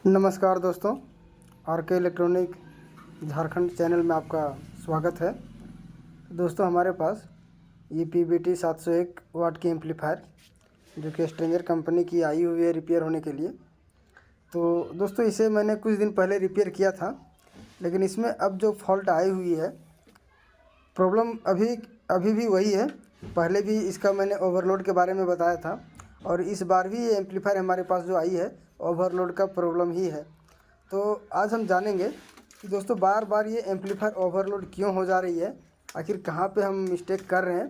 नमस्कार दोस्तों, आर के इलेक्ट्रॉनिक झारखंड चैनल में आपका स्वागत है। दोस्तों, हमारे पास ये PBT 701 वाट की एम्पलीफायर जो कि स्ट्रेंजर कंपनी की आई हुई है रिपेयर होने के लिए। तो दोस्तों, इसे मैंने कुछ दिन पहले रिपेयर किया था, लेकिन इसमें अब जो फॉल्ट आई हुई है, प्रॉब्लम अभी अभी भी वही है। पहले भी इसका मैंने ओवरलोड के बारे में बताया था, और इस बार भी ये एम्पलीफायर हमारे पास जो आई है ओवरलोड का प्रॉब्लम ही है। तो आज हम जानेंगे कि दोस्तों बार बार ये एम्पलीफायर ओवरलोड क्यों हो जा रही है, आखिर कहाँ पे हम मिस्टेक कर रहे हैं,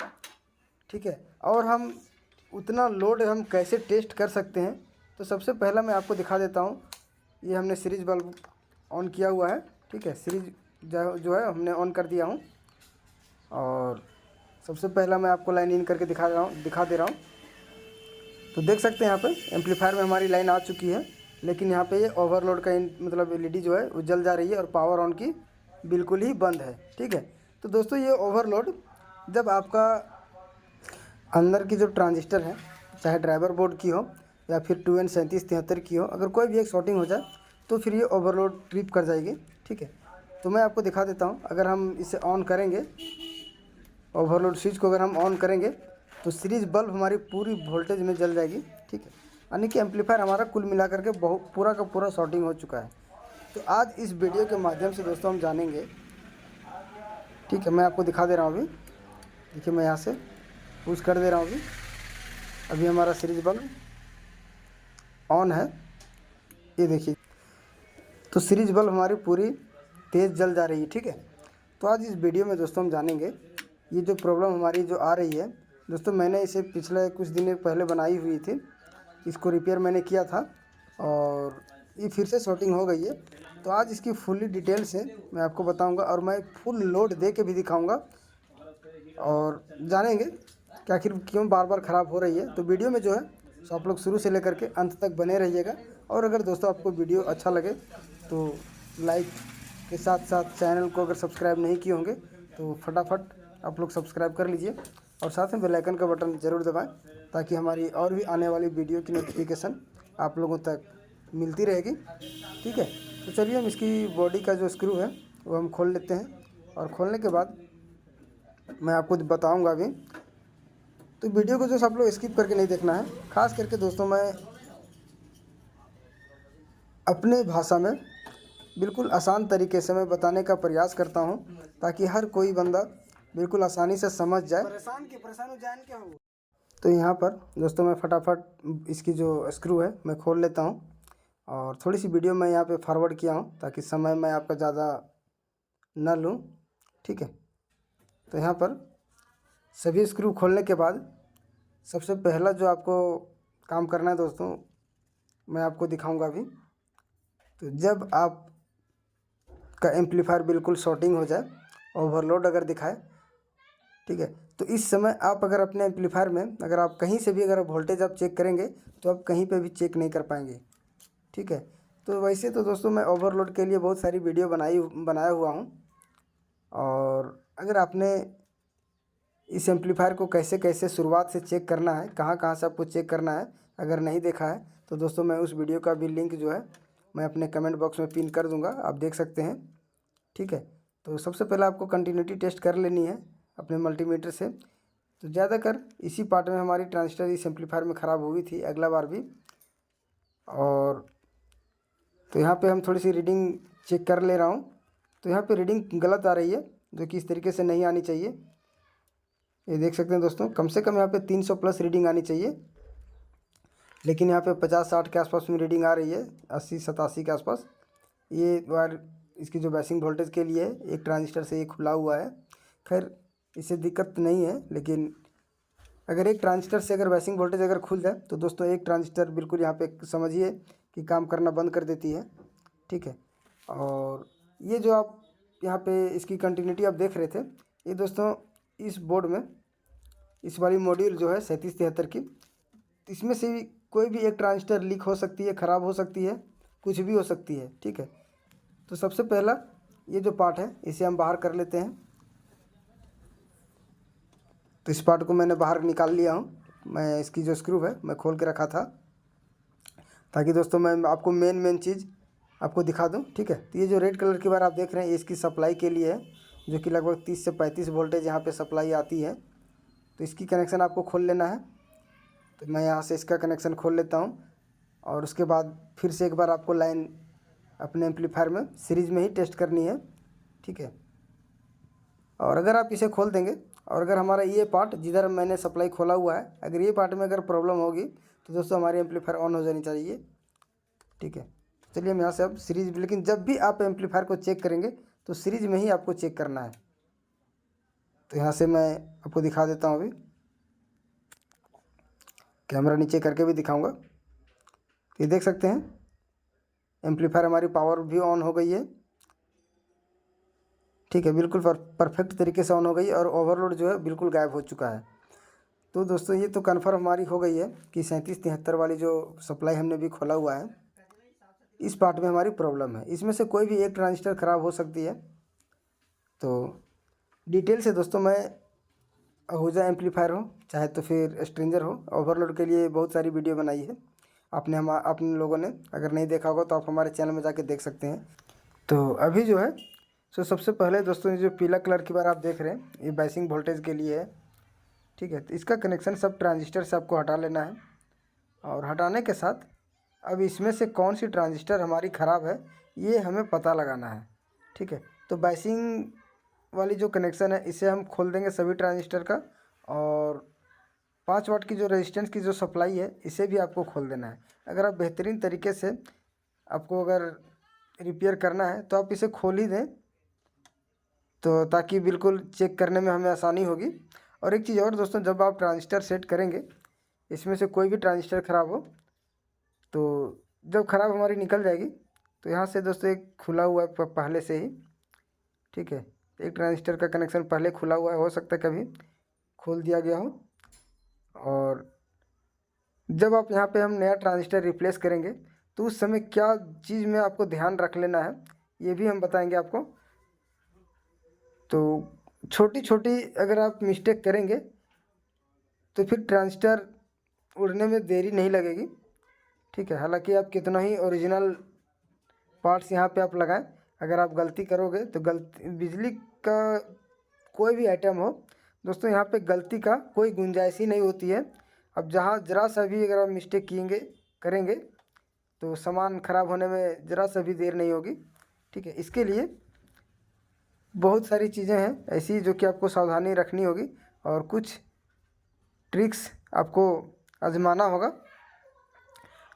ठीक है, और हम उतना लोड हम कैसे टेस्ट कर सकते हैं। तो सबसे पहला मैं आपको दिखा देता हूँ। ये हमने सीरीज बल्ब ऑन किया हुआ है, ठीक है, सीरीज जो है हमने ऑन कर दिया हूँ। और सबसे पहला मैं आपको लाइन इन करके दिखा दे रहा हूँ। तो देख सकते हैं यहाँ पे एम्पलीफायर में हमारी लाइन आ चुकी है, लेकिन यहाँ पे ये ओवरलोड का मतलब LED जो है वो जल जा रही है और पावर ऑन की बिल्कुल ही बंद है, ठीक है। तो दोस्तों, ये ओवरलोड जब आपका अंदर की जो ट्रांजिस्टर है, चाहे ड्राइवर बोर्ड की हो या फिर 2N3773 की हो, अगर कोई भी एक शॉर्टिंग हो जाए तो फिर ये ओवरलोड ट्रिप कर जाएगी, ठीक है। तो मैं आपको दिखा देता हूँ। अगर हम इसे ऑन करेंगे, ओवरलोड स्विच को अगर हम ऑन करेंगे तो सीरीज बल्ब हमारी पूरी वोल्टेज में जल जाएगी, ठीक है। यानी कि एम्पलीफायर हमारा कुल मिला करके बहुत पूरा का पूरा शॉर्टिंग हो चुका है। तो आज इस वीडियो के माध्यम से दोस्तों हम जानेंगे, ठीक है। मैं आपको दिखा दे रहा हूँ। अभी देखिए, मैं यहाँ से पुश कर दे रहा हूँ। अभी हमारा सीरीज बल्ब ऑन है, ये देखिए। तो सीरीज बल्ब हमारी पूरी तेज़ जल जा रही है, ठीक है। तो आज इस वीडियो में दोस्तों हम जानेंगे ये जो प्रॉब्लम हमारी जो आ रही है। दोस्तों, मैंने इसे पिछले कुछ दिन पहले बनाई हुई थी, इसको रिपेयर मैंने किया था और ये फिर से शॉर्टिंग हो गई है। तो आज इसकी फुल्ली डिटेल से मैं आपको बताऊंगा और मैं फुल लोड दे के भी दिखाऊंगा और जानेंगे कि आखिर क्यों बार बार ख़राब हो रही है। तो वीडियो में जो है सो आप लोग शुरू से लेकर के अंत तक बने रहिएगा। और अगर दोस्तों आपको वीडियो अच्छा लगे तो लाइक के साथ साथ चैनल को अगर सब्सक्राइब नहीं किए होंगे तो फटाफट आप लोग सब्सक्राइब कर लीजिए और साथ में बेल आइकन का बटन ज़रूर दबाएं, ताकि हमारी और भी आने वाली वीडियो की नोटिफिकेशन आप लोगों तक मिलती रहेगी, ठीक है। तो चलिए, हम इसकी बॉडी का जो स्क्रू है वो हम खोल लेते हैं, और खोलने के बाद मैं आपको बताऊंगा अभी। तो वीडियो को जो सब लोग स्किप करके नहीं देखना है। खास करके दोस्तों, मैं अपने भाषा में बिल्कुल आसान तरीके से मैं बताने का प्रयास करता हूं, ताकि हर कोई बंदा बिल्कुल आसानी से समझ जाए। परेशान हो जाए क्या हो। तो यहाँ पर दोस्तों मैं फटाफट इसकी जो स्क्रू है मैं खोल लेता हूँ, और थोड़ी सी वीडियो मैं यहाँ पे फॉरवर्ड किया हूँ ताकि समय मैं आपका ज़्यादा न लूँ, ठीक है। तो यहाँ पर सभी स्क्रू खोलने के बाद सबसे पहला जो आपको काम करना है दोस्तों, मैं आपको दिखाऊंगा अभी। तो जब आप का एम्पलीफायर बिल्कुल शॉर्टिंग हो जाए, ओवरलोड अगर दिखाए, ठीक है, तो इस समय आप अगर अपने एम्पलीफायर में अगर आप कहीं से भी अगर वोल्टेज आप चेक करेंगे तो आप कहीं पे भी चेक नहीं कर पाएंगे, ठीक है। तो वैसे तो दोस्तों मैं ओवरलोड के लिए बहुत सारी वीडियो बनाया हुआ हूँ, और अगर आपने इस एम्पलीफायर को कैसे कैसे शुरुआत से चेक करना है, कहाँ कहाँ से आपको चेक करना है, अगर नहीं देखा है तो दोस्तों मैं उस वीडियो का भी लिंक जो है मैं अपने कमेंट बॉक्स में पिन कर दूंगा, आप देख सकते हैं, ठीक है। तो सबसे पहले आपको कंटिन्यूटी टेस्ट कर लेनी है अपने मल्टीमीटर से। तो ज़्यादातर इसी पार्ट में हमारी ट्रांजिस्टर इस एम्पलीफायर में ख़राब हुई थी अगला बार भी। और तो यहाँ पे हम थोड़ी सी रीडिंग चेक कर ले रहा हूँ। तो यहाँ पे रीडिंग गलत आ रही है, जो कि इस तरीके से नहीं आनी चाहिए। ये देख सकते हैं दोस्तों, कम से कम यहाँ पे 300 प्लस रीडिंग आनी चाहिए, लेकिन यहाँ पे 50-60 के आसपास में रीडिंग आ रही है, 80-87 के आसपास। ये वायर इसकी जो बेसिंग वोल्टेज के लिए है, एक ट्रांजिस्टर से ये खुला हुआ है। खैर इससे दिक्कत नहीं है, लेकिन अगर एक ट्रांजिस्टर से अगर बेसिंग वोल्टेज अगर खुल जाए तो दोस्तों एक ट्रांजिस्टर बिल्कुल यहाँ पे समझिए कि काम करना बंद कर देती है, ठीक है। और ये जो आप यहाँ पे इसकी कंटिन्यूटी आप देख रहे थे, ये दोस्तों इस बोर्ड में इस वाली मॉड्यूल जो है 3773 की, इसमें से भी कोई भी एक ट्रांजिस्टर लीक हो सकती है, ख़राब हो सकती है, कुछ भी हो सकती है, ठीक है। तो सबसे पहला ये जो पार्ट है इसे हम बाहर कर लेते हैं। तो इस पार्ट को मैंने बाहर निकाल लिया हूँ। मैं इसकी जो स्क्रू है मैं खोल के रखा था, ताकि दोस्तों मैं आपको मेन चीज़ आपको दिखा दूं, ठीक है। तो ये जो रेड कलर की वायर आप देख रहे हैं ये इसकी सप्लाई के लिए है, जो कि लगभग 30 से 35 वोल्टेज यहाँ पे सप्लाई आती है। तो इसकी कनेक्शन आपको खोल लेना है। तो मैं यहाँ से इसका कनेक्शन खोल लेता हूँ और उसके बाद फिर से एक बार आपको लाइन अपने एम्पलीफायर में सीरीज में ही टेस्ट करनी है, ठीक है। और अगर आप इसे खोल देंगे और अगर हमारा ये पार्ट जिधर मैंने सप्लाई खोला हुआ है, अगर ये पार्ट में अगर प्रॉब्लम होगी तो दोस्तों हमारी एम्पलीफायर ऑन हो जानी चाहिए, ठीक है। चलिए हम यहाँ से अब सीरीज, लेकिन जब भी आप एम्पलीफायर को चेक करेंगे तो सीरीज में ही आपको चेक करना है। तो यहाँ से मैं आपको दिखा देता हूँ, अभी कैमरा नीचे करके भी दिखाऊंगा। ये देख सकते हैं एम्पलीफायर हमारी पावर भी ऑन हो गई है, ठीक है। बिल्कुल परफेक्ट तरीके से ऑन हो गई और ओवरलोड जो है बिल्कुल गायब हो चुका है। तो दोस्तों ये तो कन्फर्म हमारी हो गई है कि 3773 वाली जो सप्लाई हमने भी खोला हुआ है, इस पार्ट में हमारी प्रॉब्लम है। इसमें से कोई भी एक ट्रांजिस्टर ख़राब हो सकती है। तो डिटेल से दोस्तों मैं आहूजा एम्पलीफायर हो चाहे तो फिर स्ट्रेंजर हो, ओवरलोड के लिए बहुत सारी वीडियो बनाई है अपने लोगों ने। अगर नहीं देखा होगा तो आप हमारे चैनल में जाके देख सकते हैं। तो अभी जो है सबसे पहले दोस्तों ये जो पीला कलर की बार आप देख रहे हैं ये बाइसिंग वोल्टेज के लिए है, ठीक है। तो इसका कनेक्शन सब ट्रांजिस्टर से आपको हटा लेना है और हटाने के साथ अब इसमें से कौन सी ट्रांजिस्टर हमारी ख़राब है ये हमें पता लगाना है, ठीक है। तो बाइसिंग वाली जो कनेक्शन है इसे हम खोल देंगे सभी ट्रांजिस्टर का, और 5 वाट की जो रेजिस्टेंस की जो सप्लाई है इसे भी आपको खोल देना है। अगर आप बेहतरीन तरीके से आपको अगर रिपेयर करना है तो आप इसे खोल ही दें, तो ताकि बिल्कुल चेक करने में हमें आसानी होगी। और एक चीज़ और दोस्तों, जब आप ट्रांजिस्टर सेट करेंगे इसमें से कोई भी ट्रांजिस्टर ख़राब हो तो जब ख़राब हमारी निकल जाएगी तो यहाँ से दोस्तों एक खुला हुआ है पहले से ही, ठीक है। एक ट्रांजिस्टर का कनेक्शन पहले खुला हुआ है, हो सकता है कभी खोल दिया गया हो। और जब आप यहाँ पे हम नया ट्रांजिस्टर रिप्लेस करेंगे तो उस समय क्या चीज़ में आपको ध्यान रख लेना है ये भी हम बताएंगे आपको। तो छोटी छोटी अगर आप मिस्टेक करेंगे तो फिर ट्रांजिस्टर उड़ने में देरी नहीं लगेगी, ठीक है। हालांकि आप कितना ही ओरिजिनल पार्ट्स यहाँ पे आप लगाएं, अगर आप गलती करोगे तो गलती बिजली का कोई भी आइटम हो दोस्तों यहाँ पे गलती का कोई गुंजाइश ही नहीं होती है। अब जहाँ ज़रा सा भी अगर आप मिस्टेक करेंगे तो सामान ख़राब होने में ज़रा सा भी देर नहीं होगी, ठीक है। इसके लिए बहुत सारी चीज़ें हैं ऐसी जो कि आपको सावधानी रखनी होगी और कुछ ट्रिक्स आपको आजमाना होगा।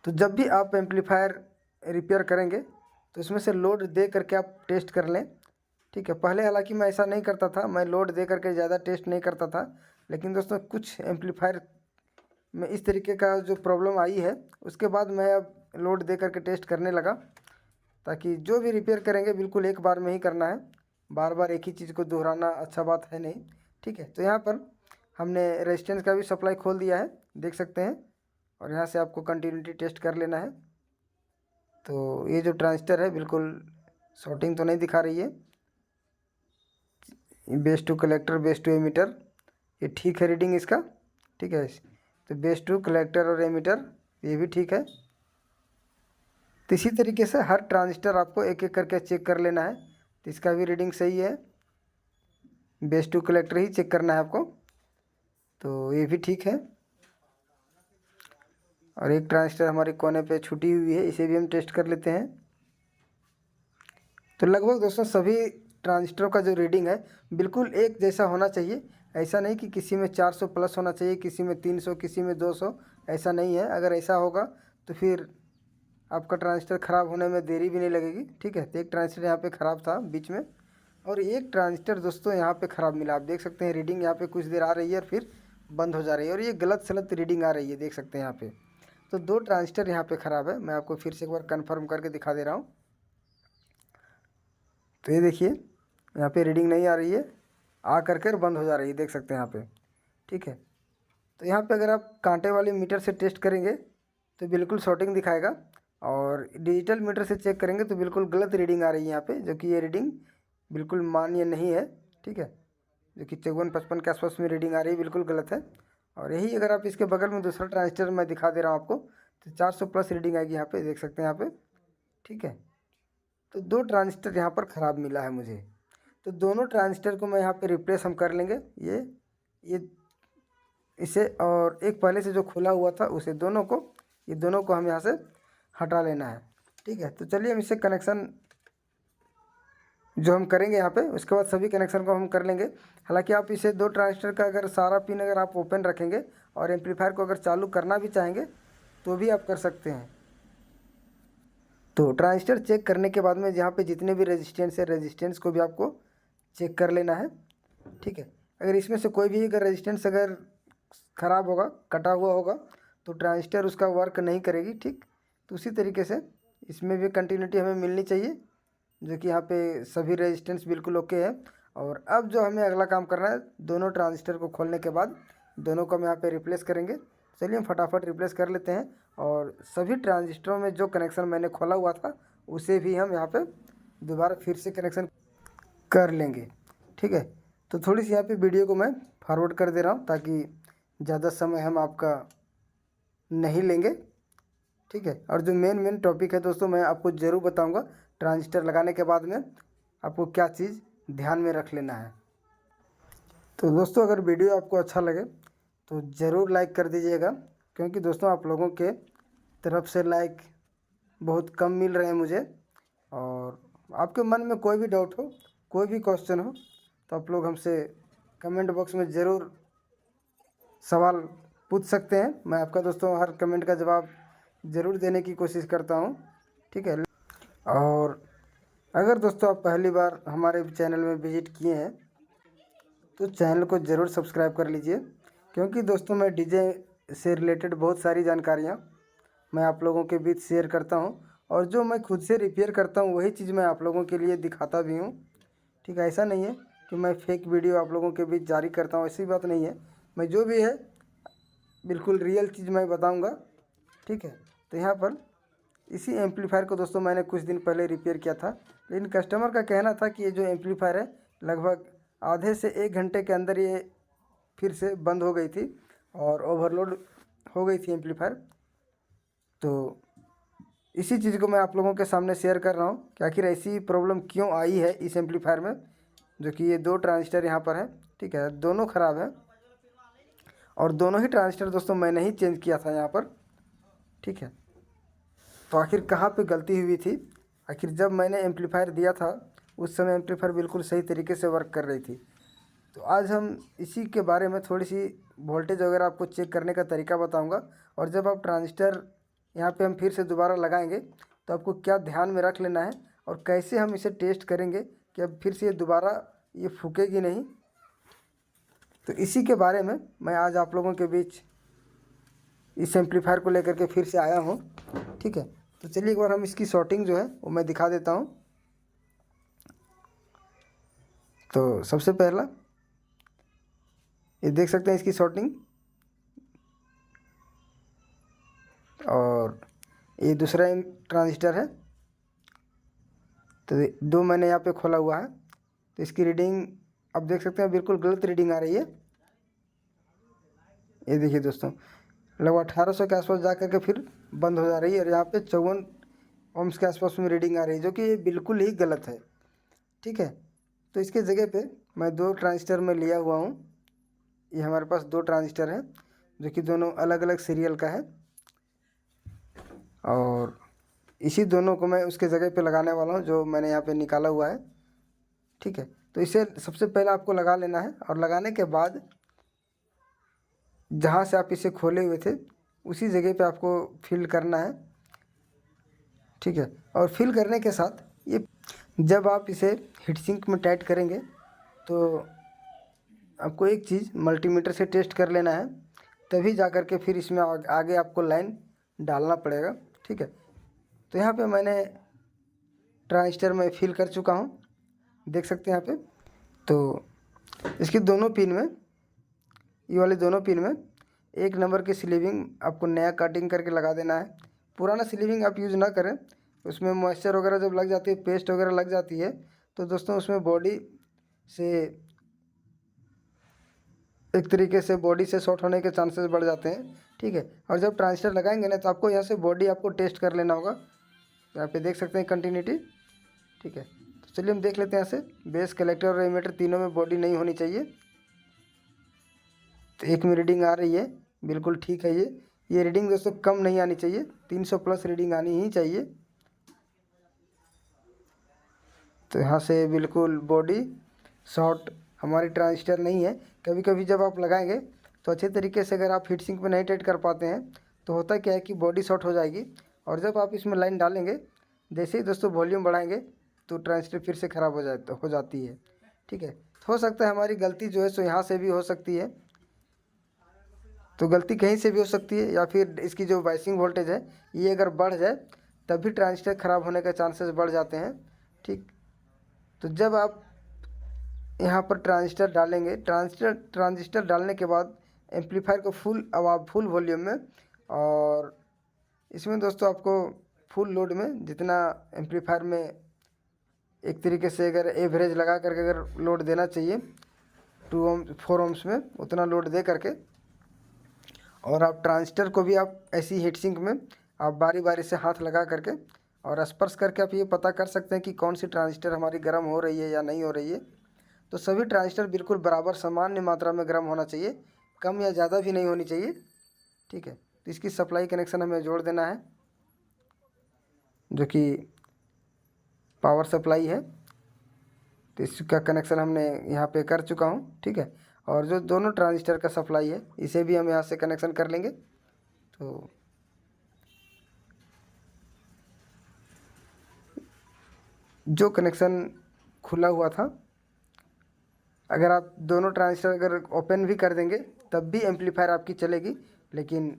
तो जब भी आप एम्पलीफायर रिपेयर करेंगे तो इसमें से लोड दे करके आप टेस्ट कर लें, ठीक है। पहले हालांकि मैं ऐसा नहीं करता था, मैं लोड दे करके ज़्यादा टेस्ट नहीं करता था, लेकिन दोस्तों कुछ एम्पलीफायर में इस तरीके का जो प्रॉब्लम आई है उसके बाद मैं अब लोड दे करके टेस्ट करने लगा, ताकि जो भी रिपेयर करेंगे बिल्कुल एक बार में ही करना है, बार बार एक ही चीज़ को दोहराना अच्छा बात है नहीं, ठीक है। तो यहाँ पर हमने रेजिस्टेंस का भी सप्लाई खोल दिया है, देख सकते हैं। और यहाँ से आपको कंटिन्यूटी टेस्ट कर लेना है। तो ये जो ट्रांजिस्टर है बिल्कुल शॉर्टिंग तो नहीं दिखा रही है, base to collector base to emitter ये ठीक है रीडिंग इसका, ठीक है। तो बेस टू कलेक्टर और एमीटर ये भी ठीक है। तो इसी तरीके से हर ट्रांजिस्टर आपको एक एक करके चेक कर लेना है। तो इसका भी रीडिंग सही है, बेस टू कलेक्टर ही चेक करना है आपको, तो ये भी ठीक है। और एक ट्रांजिस्टर हमारे कोने पे छूटी हुई है, इसे भी हम टेस्ट कर लेते हैं। तो लगभग दोस्तों सभी ट्रांजिस्टरों का जो रीडिंग है बिल्कुल एक जैसा होना चाहिए। ऐसा नहीं कि किसी में 400 प्लस होना चाहिए, किसी में 300, किसी में 200, ऐसा नहीं है। अगर ऐसा होगा तो फिर आपका ट्रांजिस्टर ख़राब होने में देरी भी नहीं लगेगी, ठीक है। तो एक ट्रांजिस्टर यहाँ पे ख़राब था बीच में, और एक ट्रांजिस्टर दोस्तों यहाँ पे ख़राब मिला। आप देख सकते हैं रीडिंग यहाँ पे कुछ देर आ रही है और फिर बंद हो जा रही है, और ये गलत सलत रीडिंग आ रही है, देख सकते हैं यहाँ पे। तो 2 ट्रांजिस्टर यहाँ पे ख़राब है। मैं आपको फिर से एक बार कन्फर्म करके दिखा दे रहा हूँ। तो ये देखिए यहाँ पे रीडिंग नहीं आ रही है, आ करके बंद हो जा रही है, देख सकते हैं यहाँ पे, ठीक है। तो यहाँ पे अगर आप कांटे वाले मीटर से टेस्ट करेंगे तो बिल्कुल शॉर्टिंग दिखाएगा, और डिजिटल मीटर से चेक करेंगे तो बिल्कुल गलत रीडिंग आ रही है यहाँ पे, जो कि ये रीडिंग बिल्कुल मान्य नहीं है, ठीक है। जो कि 54-55 के आसपास में रीडिंग आ रही है, बिल्कुल गलत है। और यही अगर आप इसके बगल में दूसरा ट्रांजिस्टर मैं दिखा दे रहा हूँ आपको, तो 400 प्लस रीडिंग आएगी यहाँ पे, देख सकते हैं यहाँ पे, ठीक है। तो 2 ट्रांजिस्टर यहाँ पर ख़राब मिला है मुझे। तो दोनों ट्रांजिस्टर को मैं यहाँ पे रिप्लेस हम कर लेंगे। ये इसे और एक पहले से जो खुला हुआ था उसे ये दोनों को हम यहाँ से हटा लेना है। ठीक है, तो चलिए हम इसे कनेक्शन जो हम करेंगे यहाँ पे, उसके बाद सभी कनेक्शन को हम कर लेंगे। हालांकि आप इसे 2 ट्रांजिस्टर का अगर सारा पिन अगर आप ओपन रखेंगे और एम्पलीफायर को अगर चालू करना भी चाहेंगे तो भी आप कर सकते हैं। तो ट्रांजिस्टर चेक करने के बाद में यहाँ पे जितने भी रेजिस्टेंस है, रेजिस्टेंस को भी आपको चेक कर लेना है। ठीक है, अगर इसमें से कोई भी अगर रेजिस्टेंस अगर ख़राब होगा, कटा हुआ होगा, तो ट्रांजिस्टर उसका वर्क नहीं करेगी। ठीक, तो उसी तरीके से इसमें भी कंटिन्यूटी हमें मिलनी चाहिए, जो कि यहाँ पे सभी रेजिस्टेंस बिल्कुल ओके है। और अब जो हमें अगला काम करना है, दोनों ट्रांजिस्टर को खोलने के बाद दोनों को हम यहाँ पे रिप्लेस करेंगे। चलिए हम फटाफट रिप्लेस कर लेते हैं और सभी ट्रांजिस्टरों में जो कनेक्शन मैंने खोला हुआ था उसे भी हम यहाँ पे दोबारा फिर से कनेक्शन कर लेंगे। ठीक है, तो थोड़ी सी यहाँ पे वीडियो को मैं फॉरवर्ड कर दे रहा हूँ ताकि ज़्यादा समय हम आपका नहीं लेंगे। ठीक है, और जो मेन टॉपिक है दोस्तों, मैं आपको ज़रूर बताऊँगा ट्रांजिस्टर लगाने के बाद में आपको क्या चीज़ ध्यान में रख लेना है। तो दोस्तों अगर वीडियो आपको अच्छा लगे तो ज़रूर लाइक कर दीजिएगा, क्योंकि दोस्तों आप लोगों के तरफ से लाइक बहुत कम मिल रहे हैं मुझे। और आपके मन में कोई भी डाउट हो, कोई भी क्वेश्चन हो, तो आप लोग हमसे कमेंट बॉक्स में ज़रूर सवाल पूछ सकते हैं। मैं आपका दोस्तों हर कमेंट का जवाब ज़रूर देने की कोशिश करता हूँ। ठीक है, और अगर दोस्तों आप पहली बार हमारे चैनल में विज़िट किए हैं तो चैनल को ज़रूर सब्सक्राइब कर लीजिए, क्योंकि दोस्तों मैं डीजे से रिलेटेड बहुत सारी जानकारियाँ मैं आप लोगों के बीच शेयर करता हूँ, और जो मैं खुद से रिपेयर करता हूँ वही चीज़ मैं आप लोगों के लिए दिखाता भी हूँ। ठीक है, ऐसा नहीं है कि मैं फेक वीडियो आप लोगों के बीच जारी करता हूँ, ऐसी बात नहीं है। मैं जो भी है बिल्कुल रियल चीज़ मैं बताऊँगा। ठीक है, तो यहाँ पर इसी एम्पलीफायर को दोस्तों मैंने कुछ दिन पहले रिपेयर किया था, लेकिन कस्टमर का कहना था कि ये जो एम्पलीफायर है लगभग आधे से 1 घंटे के अंदर ये फिर से बंद हो गई थी और ओवरलोड हो गई थी एम्पलीफायर। तो इसी चीज़ को मैं आप लोगों के सामने शेयर कर रहा हूँ कि आखिर ऐसी प्रॉब्लम क्यों आई है इस एम्पलीफायर में, जो कि ये 2 ट्रांजिस्टर यहाँ पर है। ठीक है, दोनों ख़राब हैं और दोनों ही ट्रांजिस्टर दोस्तों मैंने ही चेंज किया था यहाँ पर। ठीक है, तो आखिर कहाँ पे गलती हुई थी? आखिर जब मैंने एम्पलीफायर दिया था उस समय एम्पलीफायर बिल्कुल सही तरीके से वर्क कर रही थी। तो आज हम इसी के बारे में थोड़ी सी वोल्टेज वगैरह आपको चेक करने का तरीका बताऊंगा, और जब आप ट्रांजिस्टर यहाँ पे हम फिर से दोबारा लगाएंगे तो आपको क्या ध्यान में रख लेना है और कैसे हम इसे टेस्ट करेंगे कि अब फिर से ये दोबारा ये फूकेगी नहीं। तो इसी के बारे में मैं आज आप लोगों के बीच इस एम्पलीफायर को लेकर के फिर से आया हूँ। ठीक है, तो चलिए एक बार हम इसकी शॉर्टिंग जो है वो मैं दिखा देता हूँ। तो सबसे पहला ये देख सकते हैं इसकी शॉर्टिंग, और ये दूसरा ट्रांजिस्टर है। तो 2 मैंने यहाँ पे खोला हुआ है, तो इसकी रीडिंग आप देख सकते हैं बिल्कुल गलत रीडिंग आ रही है। ये देखिए दोस्तों, लगभग 1800 के आसपास जा करके फिर बंद हो जा रही है, और यहाँ पे 54 ओम्स के आसपास में रीडिंग आ रही है, जो कि ये बिल्कुल ही गलत है। ठीक है, तो इसके जगह पे मैं 2 ट्रांजिस्टर में लिया हुआ हूँ। ये हमारे पास 2 ट्रांजिस्टर हैं जो कि दोनों अलग अलग सीरियल का है, और इसी दोनों को मैं उसके जगह पे लगाने वाला हूँ जो मैंने यहाँ पे निकाला हुआ है। ठीक है, तो इसे सबसे पहले आपको लगा लेना है, और लगाने के बाद जहाँ से आप इसे खोले हुए थे उसी जगह पे आपको फिल करना है। ठीक है, और फिल करने के साथ ये जब आप इसे हीट सिंक में टाइट करेंगे तो आपको एक चीज़ मल्टीमीटर से टेस्ट कर लेना है, तभी जा कर के फिर इसमें आगे आपको लाइन डालना पड़ेगा। ठीक है, तो यहाँ पे मैंने ट्रांजिस्टर में फिल कर चुका हूँ, देख सकते हैं यहाँ पे। तो इसकी दोनों पिन में, ये वाले दोनों पिन में 1 नंबर की स्लीविंग आपको नया कटिंग करके लगा देना है। पुराना स्लीविंग आप यूज़ ना करें, उसमें मॉइस्चर वगैरह जब लग जाती है, पेस्ट वगैरह लग जाती है, तो दोस्तों उसमें बॉडी से एक तरीके से बॉडी से शॉर्ट होने के चांसेस बढ़ जाते हैं। ठीक है, और जब ट्रांजिस्टर लगाएंगे ना तो आपको यहाँ से बॉडी आपको टेस्ट कर लेना होगा। यहाँ पे देख सकते हैं कंटिन्यूटी, ठीक है। तो चलिए हम देख लेते हैं यहाँ से। बेस, कलेक्टर और एमीटर तीनों में बॉडी नहीं होनी चाहिए। तो 1 में रीडिंग आ रही है, बिल्कुल ठीक है। ये रीडिंग दोस्तों कम नहीं आनी चाहिए, 300 प्लस रीडिंग आनी ही चाहिए। तो यहाँ से बिल्कुल बॉडी शॉर्ट हमारी ट्रांजिस्टर नहीं है। कभी कभी जब आप लगाएंगे तो अच्छे तरीके से अगर आप हीट सिंक में नहीं टाइट कर पाते हैं तो होता क्या है कि बॉडी शॉर्ट हो जाएगी। और जब आप इसमें लाइन डालेंगे, जैसे ही दोस्तों वॉल्यूम बढ़ाएंगे तो ट्रांजिस्टर फिर से ख़राब हो जाती है। ठीक है, हो सकता है हमारी गलती जो है सो यहाँ से भी हो सकती है। तो गलती कहीं से भी हो सकती है, या फिर इसकी जो बाइसिंग वोल्टेज है ये अगर बढ़ जाए तब भी ट्रांजिस्टर ख़राब होने के चांसेस बढ़ जाते हैं। ठीक, तो जब आप यहाँ पर ट्रांजिस्टर डालेंगे, ट्रांजिस्टर डालने के बाद एम्पलीफायर को फुल वॉल्यूम में, और इसमें दोस्तों आपको फुल लोड में जितना एम्पलीफायर में एक तरीके से अगर एवरेज लगा करके अगर लोड देना चाहिए 2 ओम 4 ओम्स में, उतना लोड दे करके, और आप ट्रांजिस्टर को भी आप ऐसी हीट सिंक में आप बारी बारी से हाथ लगा करके और स्पर्श करके आप ये पता कर सकते हैं कि कौन सी ट्रांजिस्टर हमारी गर्म हो रही है या नहीं हो रही है। तो सभी ट्रांजिस्टर बिल्कुल बराबर सामान्य मात्रा में गर्म होना चाहिए, कम या ज़्यादा भी नहीं होनी चाहिए। ठीक है, तो इसकी सप्लाई कनेक्शन हमें जोड़ देना है, जो कि पावर सप्लाई है। तो इसका कनेक्शन हमने यहाँ पे कर चुका हूँ। ठीक है, और जो दोनों ट्रांजिस्टर का सप्लाई है इसे भी हम यहाँ से कनेक्शन कर लेंगे। तो जो कनेक्शन खुला हुआ था, अगर आप दोनों ट्रांजिस्टर अगर ओपन भी कर देंगे तब भी एम्पलीफायर आपकी चलेगी, लेकिन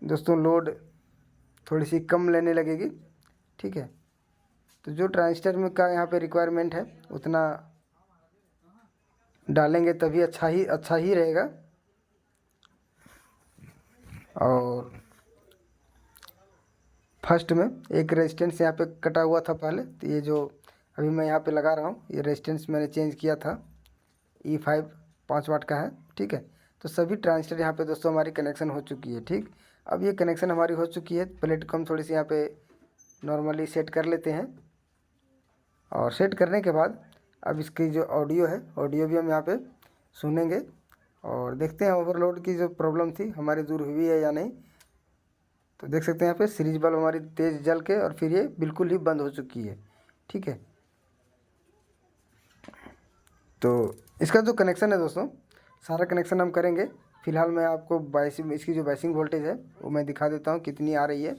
दोस्तों लोड थोड़ी सी कम लेने लगेगी। ठीक है, तो जो ट्रांजिस्टर में का यहाँ पे रिक्वायरमेंट है उतना डालेंगे तभी अच्छा ही रहेगा। और फर्स्ट में एक रेजिस्टेंस यहाँ पे कटा हुआ था पहले, तो ये जो अभी मैं यहाँ पे लगा रहा हूँ ये रेजिस्टेंस मैंने चेंज किया था, E5 5 वाट का है। ठीक है, तो सभी ट्रांजिस्टर यहाँ पे दोस्तों हमारी कनेक्शन हो चुकी है। ठीक, अब ये कनेक्शन हमारी हो चुकी है। प्लेट को हम थोड़ी सी यहाँ पे नॉर्मली सेट कर लेते हैं, और सेट करने के बाद अब इसकी जो ऑडियो है, ऑडियो भी हम यहाँ पे सुनेंगे और देखते हैं ओवरलोड की जो प्रॉब्लम थी हमारी दूर हुई है या नहीं। तो देख सकते हैं यहाँ पे सीरीज बल्ब हमारी तेज़ जल के और फिर ये बिल्कुल ही बंद हो चुकी है। ठीक है, तो इसका जो कनेक्शन है दोस्तों, सारा कनेक्शन हम करेंगे। फ़िलहाल मैं आपको इसकी जो बाइसिंग वोल्टेज है वो मैं दिखा देता हूँ कितनी आ रही है।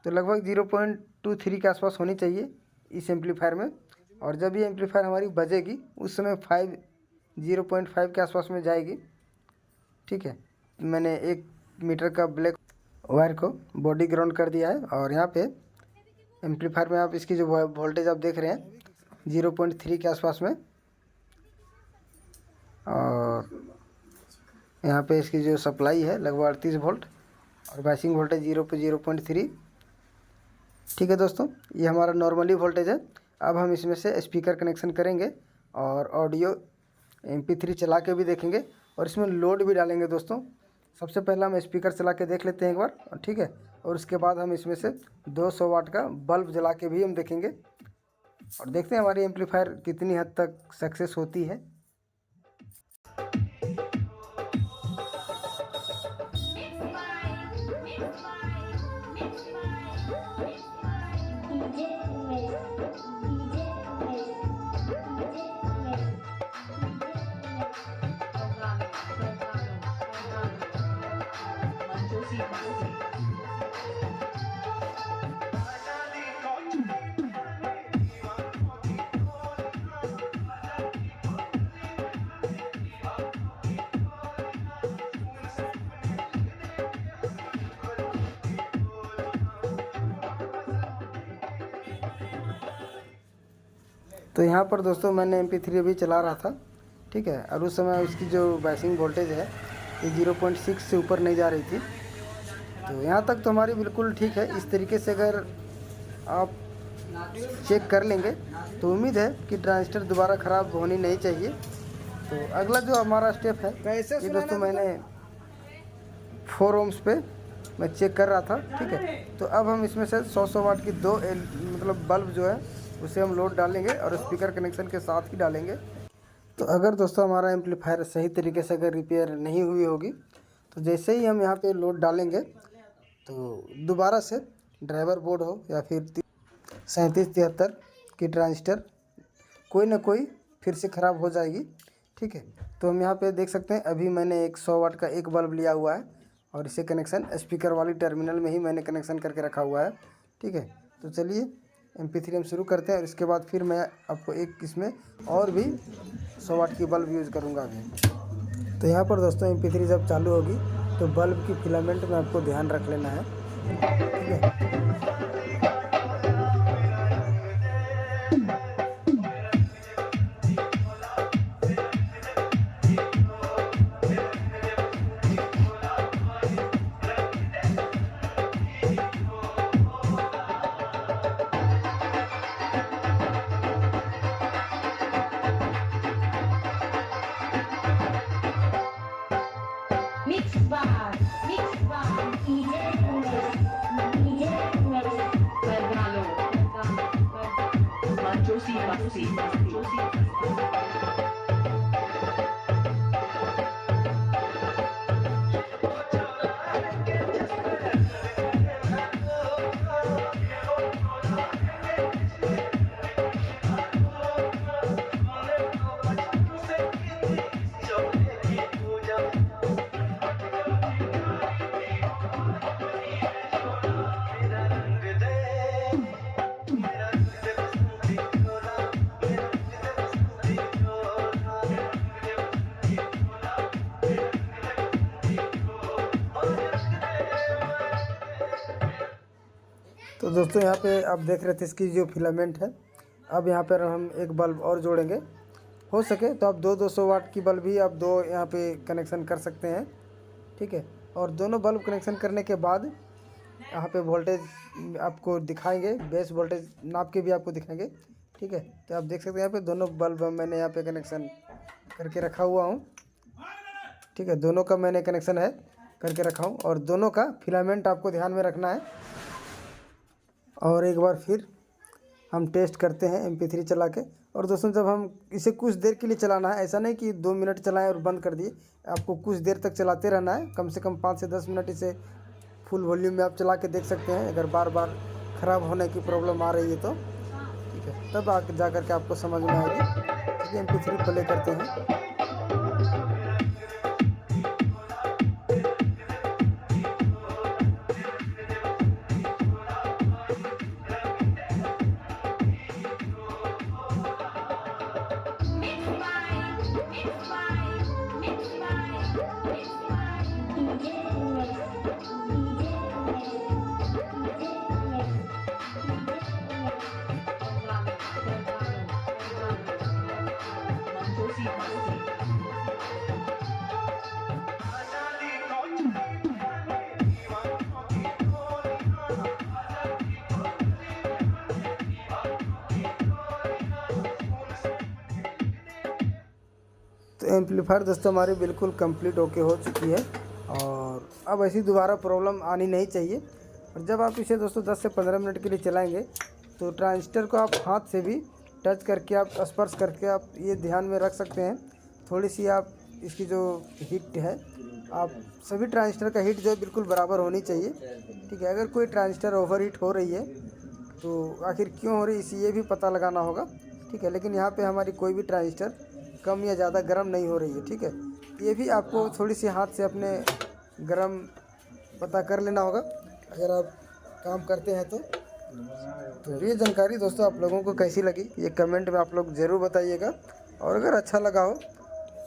तो लगभग 0.23 के आसपास होनी चाहिए इस एम्पलीफायर में, और जब ये एम्पलीफायर हमारी बजेगी उस समय 0.5 के आसपास में जाएगी। ठीक है, मैंने 1 मीटर का ब्लैक वायर को बॉडी ग्राउंड कर दिया है, और यहाँ पे एम्पलीफायर में आप इसकी जो वोल्टेज आप देख रहे हैं 0.3 के आसपास में, और यहाँ पे इसकी जो सप्लाई है लगभग 38 वोल्ट और बाइसिंग वोल्टेज 0.3। ठीक है दोस्तों, ये हमारा नॉर्मली वोल्टेज है। अब हम इसमें से स्पीकर कनेक्शन करेंगे और ऑडियो MP3 चला के भी देखेंगे और इसमें लोड भी डालेंगे दोस्तों। सबसे पहला हम स्पीकर चला के देख लेते हैं एक बार, ठीक है, और उसके बाद हम इसमें से 200 वाट का बल्ब जला के भी हम देखेंगे और देखते हैं हमारी एम्पलीफायर कितनी हद तक सक्सेस होती है। तो यहाँ पर दोस्तों मैंने MP3 अभी चला रहा था, ठीक है, और उस समय इसकी जो बाइसिंग वोल्टेज है ये 0.6 से ऊपर नहीं जा रही थी। तो यहाँ तक तो हमारी बिल्कुल ठीक है। इस तरीके से अगर आप चेक कर लेंगे तो उम्मीद है कि ट्रांजिस्टर दोबारा ख़राब होनी नहीं चाहिए। तो अगला जो हमारा स्टेप है ये दोस्तों मैंने 4 ओम्स पे मैं चेक कर रहा था, ठीक है। तो अब हम इसमें से 100 वाट की दो मतलब बल्ब जो है उसे हम लोड डालेंगे और स्पीकर कनेक्शन के साथ ही डालेंगे। तो अगर दोस्तों हमारा एम्पलीफायर सही तरीके से अगर रिपेयर नहीं हुई होगी तो जैसे ही हम यहाँ पे लोड डालेंगे तो दोबारा से ड्राइवर बोर्ड हो या फिर 3773 की ट्रांजिस्टर कोई ना कोई फिर से ख़राब हो जाएगी, ठीक है। तो हम यहाँ पे देख सकते हैं अभी मैंने एक 100 वाट का एक बल्ब लिया हुआ है और इसे कनेक्शन स्पीकर वाली टर्मिनल में ही मैंने कनेक्शन करके रखा हुआ है, ठीक है। तो चलिए MP3 हम शुरू करते हैं और इसके बाद फिर मैं आपको एक इसमें और भी 100 वाट की बल्ब यूज़ करूँगा अभी। तो यहाँ पर दोस्तों MP3 जब चालू होगी तो बल्ब की फिलामेंट में आपको ध्यान रख लेना है, ठीक है। Mixed by DJ Carvalho. Josie. तो दोस्तों यहाँ पे आप देख रहे थे इसकी जो फिलामेंट है। अब यहाँ पर हम एक बल्ब और जोड़ेंगे, हो सके तो आप 200 वाट की बल्ब भी आप दो यहाँ पे कनेक्शन कर सकते हैं, ठीक है। और दोनों बल्ब कनेक्शन करने के बाद यहाँ पे वोल्टेज आपको दिखाएंगे, बेस वोल्टेज नाप के भी आपको दिखाएंगे, ठीक है। तो आप देख सकते हैं यहाँ पे दोनों बल्ब मैंने यहाँ पे कनेक्शन करके रखा हुआ हूँ, ठीक है। दोनों का मैंने कनेक्शन है करके रखा हूँ और दोनों का फिलामेंट आपको ध्यान में रखना है। और एक बार फिर हम टेस्ट करते हैं MP3 चला के। और दोस्तों जब हम इसे कुछ देर के लिए चलाना है, ऐसा नहीं कि 2 मिनट चलाएं और बंद कर दिए, आपको कुछ देर तक चलाते रहना है, कम से कम 5 से 10 मिनट इसे फुल वॉल्यूम में आप चला के देख सकते हैं। अगर बार बार ख़राब होने की प्रॉब्लम आ रही है तो, ठीक है, तब जा कर के आपको समझ में आएगी। चलिए MP3 प्ले करते हैं। तो एम्पलीफायर दोस्तों हमारी बिल्कुल कंप्लीट ओके हो चुकी है और अब ऐसी दोबारा प्रॉब्लम आनी नहीं चाहिए। और जब आप इसे दोस्तों 10 से 15 मिनट के लिए चलाएंगे तो ट्रांजिस्टर को आप हाथ से भी टच करके आप स्पर्श करके आप ये ध्यान में रख सकते हैं, थोड़ी सी आप इसकी जो हीट है, आप सभी ट्रांजिस्टर का हीट जो है बिल्कुल बराबर होनी चाहिए, ठीक है। अगर कोई ट्रांजिस्टर ओवर हीट हो रही है तो आखिर क्यों हो रही है इसे ये भी पता लगाना होगा, ठीक है। लेकिन यहाँ पे हमारी कोई भी ट्रांजिस्टर कम या ज़्यादा गर्म नहीं हो रही है, ठीक है। ये भी आपको थोड़ी सी हाथ से अपने गर्म पता कर लेना होगा अगर आप काम करते हैं तो ये जानकारी दोस्तों आप लोगों को कैसी लगी ये कमेंट में आप लोग ज़रूर बताइएगा। और अगर अच्छा लगा हो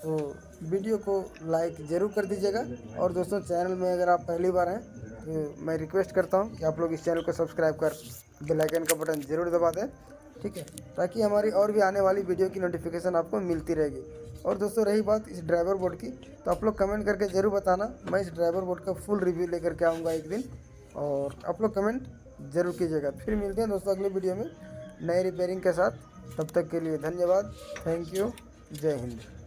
तो वीडियो को लाइक ज़रूर कर दीजिएगा। और दोस्तों चैनल में अगर आप पहली बार हैं तो मैं रिक्वेस्ट करता हूं कि आप लोग इस चैनल को सब्सक्राइब कर बेल आइकन का बटन ज़रूर दबा दें, ठीक है, ताकि हमारी और भी आने वाली वीडियो की नोटिफिकेशन आपको मिलती रहेगी। और दोस्तों रही बात इस ड्राइवर बोर्ड की, तो आप लोग कमेंट करके ज़रूर बताना, मैं इस ड्राइवर बोर्ड का फुल रिव्यू लेकर के आऊँगा एक दिन, और आप लोग कमेंट ज़रूर कीजिएगा। फिर मिलते हैं दोस्तों अगले वीडियो में नए रिपेयरिंग के साथ। तब तक के लिए धन्यवाद, थैंक यू, जय हिंद।